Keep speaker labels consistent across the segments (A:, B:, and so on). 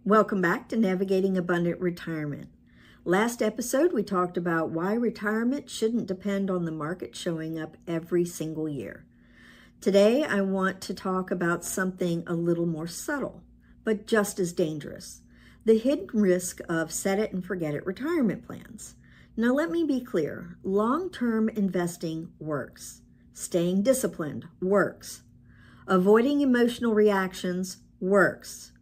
A: Welcome back to Navigating Abundant Retirement. Last episode, we talked about why retirement shouldn't depend on the market showing up every single year. Today, I want to talk about something a little more subtle, but just as dangerous: the hidden risk of set-it-and-forget-it retirement plans. Now, let me be clear. Long-term investing works. Staying disciplined works. Avoiding emotional reactions works.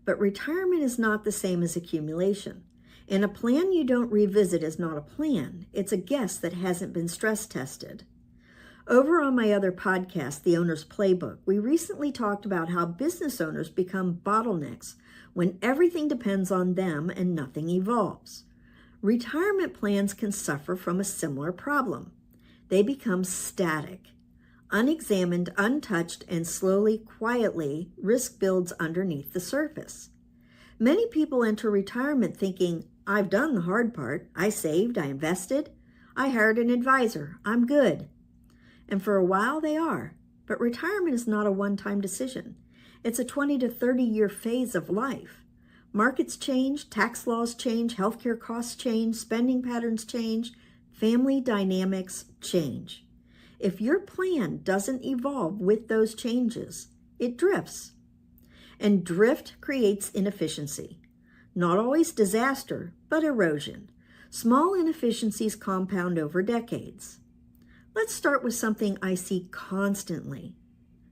A: But retirement is not the same as accumulation. And a plan you don't revisit is not a plan. It's a guess that hasn't been stress tested. Over on my other podcast, The Owner's Playbook, we recently talked about how business owners become bottlenecks when everything depends on them and nothing evolves. Retirement plans can suffer from a similar problem. They become static. Unexamined, untouched, and slowly, quietly, risk builds underneath the surface. Many people enter retirement thinking, I've done the hard part. I saved, I invested, I hired an advisor, I'm good. And for a while they are. But retirement is not a one-time decision. It's a 20 to 30-year phase of life. Markets change, tax laws change, healthcare costs change, spending patterns change, family dynamics change. If your plan doesn't evolve with those changes, it drifts. And drift creates inefficiency. Not always disaster, but erosion. Small inefficiencies compound over decades. Let's start with something I see constantly.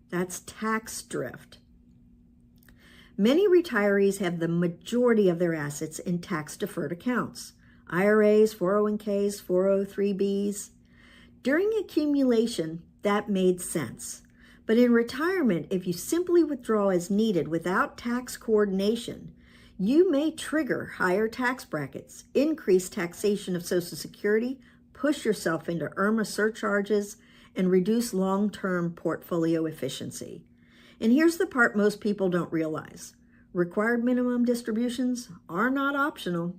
A: That's tax drift. Many retirees have the majority of their assets in tax-deferred accounts. IRAs, 401ks, 403bs. During accumulation, that made sense. But in retirement, if you simply withdraw as needed without tax coordination, you may trigger higher tax brackets, increase taxation of Social Security, push yourself into IRMA surcharges, and reduce long-term portfolio efficiency. And here's the part most people don't realize. Required minimum distributions are not optional.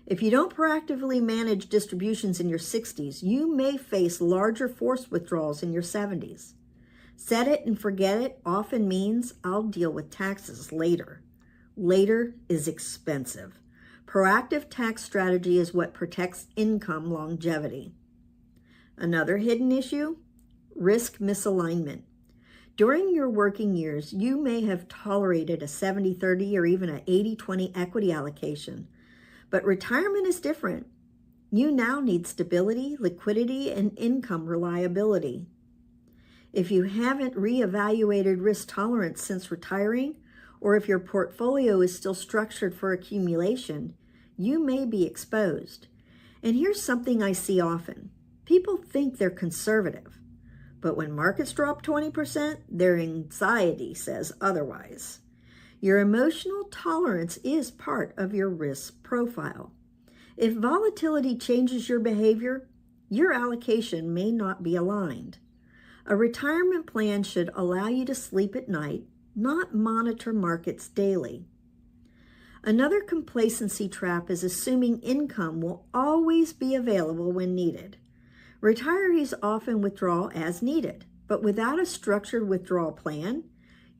A: If you don't proactively manage distributions in your 60s, you may face larger forced withdrawals in your 70s. Set it and forget it often means I'll deal with taxes later. Later is expensive. Proactive tax strategy is what protects income longevity. Another hidden issue: risk misalignment. During your working years, you may have tolerated a 70-30 or even an 80-20 equity allocation. But retirement is different. You now need stability, liquidity, and income reliability. If you haven't reevaluated risk tolerance since retiring, or if your portfolio is still structured for accumulation, you may be exposed. And here's something I see often. People think they're conservative, but when markets drop 20%, their anxiety says otherwise. Your emotional tolerance is part of your risk profile. If volatility changes your behavior, your allocation may not be aligned. A retirement plan should allow you to sleep at night, not monitor markets daily. Another complacency trap is assuming income will always be available when needed. Retirees often withdraw as needed, but without a structured withdrawal plan,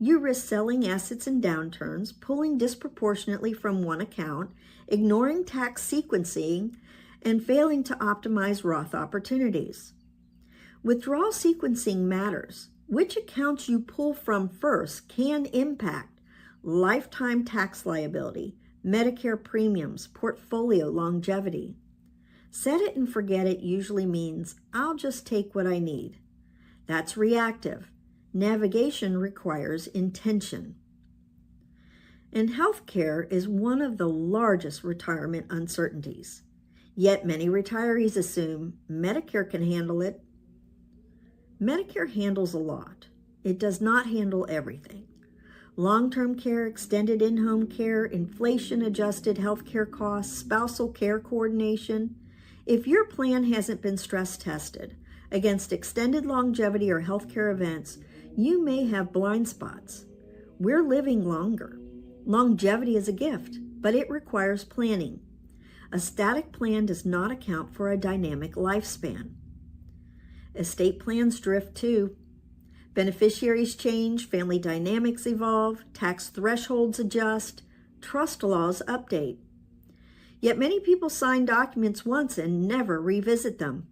A: you risk selling assets in downturns, pulling disproportionately from one account, ignoring tax sequencing, and failing to optimize Roth opportunities. Withdrawal sequencing matters. Which accounts you pull from first can impact lifetime tax liability, Medicare premiums, portfolio longevity. Set it and forget it usually means I'll just take what I need. That's reactive. Navigation requires intention. And healthcare is one of the largest retirement uncertainties. Yet many retirees assume Medicare can handle it. Medicare handles a lot. It does not handle everything. Long-term care, extended in-home care, inflation-adjusted healthcare costs, spousal care coordination. If your plan hasn't been stress tested against extended longevity or healthcare events, you may have blind spots. We're living longer. Longevity is a gift, but it requires planning. A static plan does not account for a dynamic lifespan. Estate plans drift too. Beneficiaries change, family dynamics evolve, tax thresholds adjust, trust laws update. Yet many people sign documents once and never revisit them.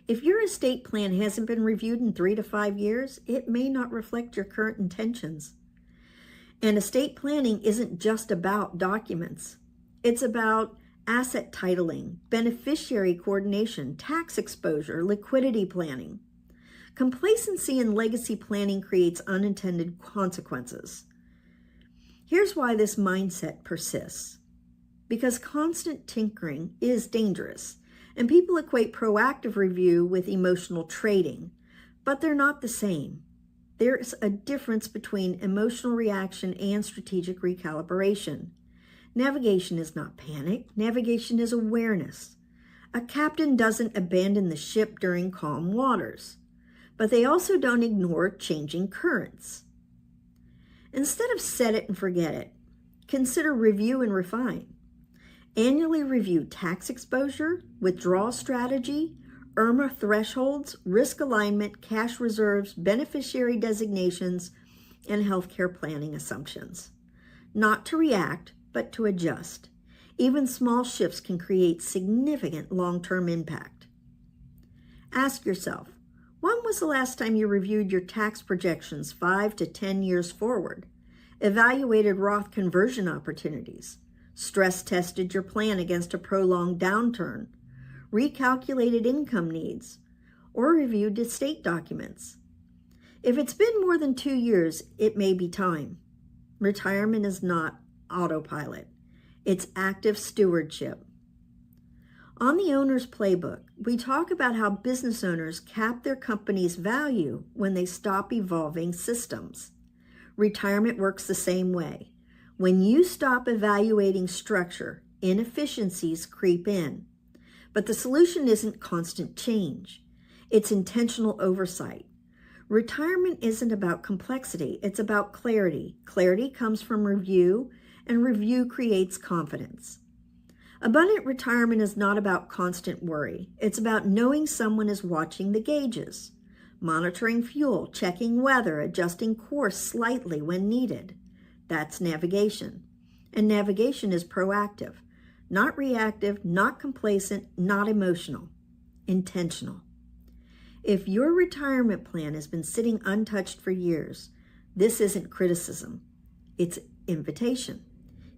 A: If your estate plan hasn't been reviewed in 3 to 5 years, it may not reflect your current intentions. And estate planning isn't just about documents. It's about asset titling, beneficiary coordination, tax exposure, liquidity planning. Complacency in legacy planning creates unintended consequences. Here's why this mindset persists. Because constant tinkering is dangerous, and people equate proactive review with emotional trading, but they're not the same. There's a difference between emotional reaction and strategic recalibration. Navigation is not panic. Navigation is awareness. A captain doesn't abandon the ship during calm waters, but they also don't ignore changing currents. Instead of set it and forget it, consider review and refine. Annually review tax exposure, withdrawal strategy, IRMA thresholds, risk alignment, cash reserves, beneficiary designations, and healthcare planning assumptions. Not to react, but to adjust. Even small shifts can create significant long-term impact. Ask yourself, when was the last time you reviewed your tax projections 5 to 10 years forward, evaluated Roth conversion opportunities, stress tested your plan against a prolonged downturn, recalculated income needs, or reviewed estate documents? If it's been more than 2 years, it may be time. Retirement is not autopilot. It's active stewardship. On the Owner's Playbook, we talk about how business owners cap their company's value when they stop evolving systems. Retirement works the same way. When you stop evaluating structure, inefficiencies creep in. But the solution isn't constant change. It's intentional oversight. Retirement isn't about complexity. It's about clarity. Clarity comes from review, and review creates confidence. Abundant retirement is not about constant worry. It's about knowing someone is watching the gauges, monitoring fuel, checking weather, adjusting course slightly when needed. That's navigation. And navigation is proactive, not reactive, not complacent, not emotional, intentional. If your retirement plan has been sitting untouched for years, this isn't criticism. It's invitation.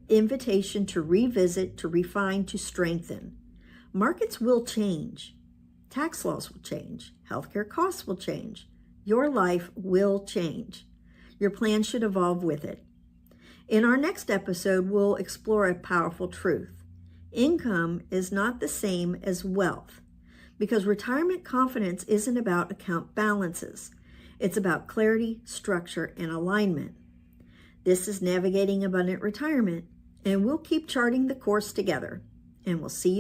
A: Invitation to revisit, to refine, to strengthen. Markets will change. Tax laws will change. Healthcare costs will change. Your life will change. Your plan should evolve with it. In our next episode, we'll explore a powerful truth. Income is not the same as wealth, because retirement confidence isn't about account balances. It's about clarity, structure, and alignment. This is Navigating Abundant Retirement, and we'll keep charting the course together. And we'll see you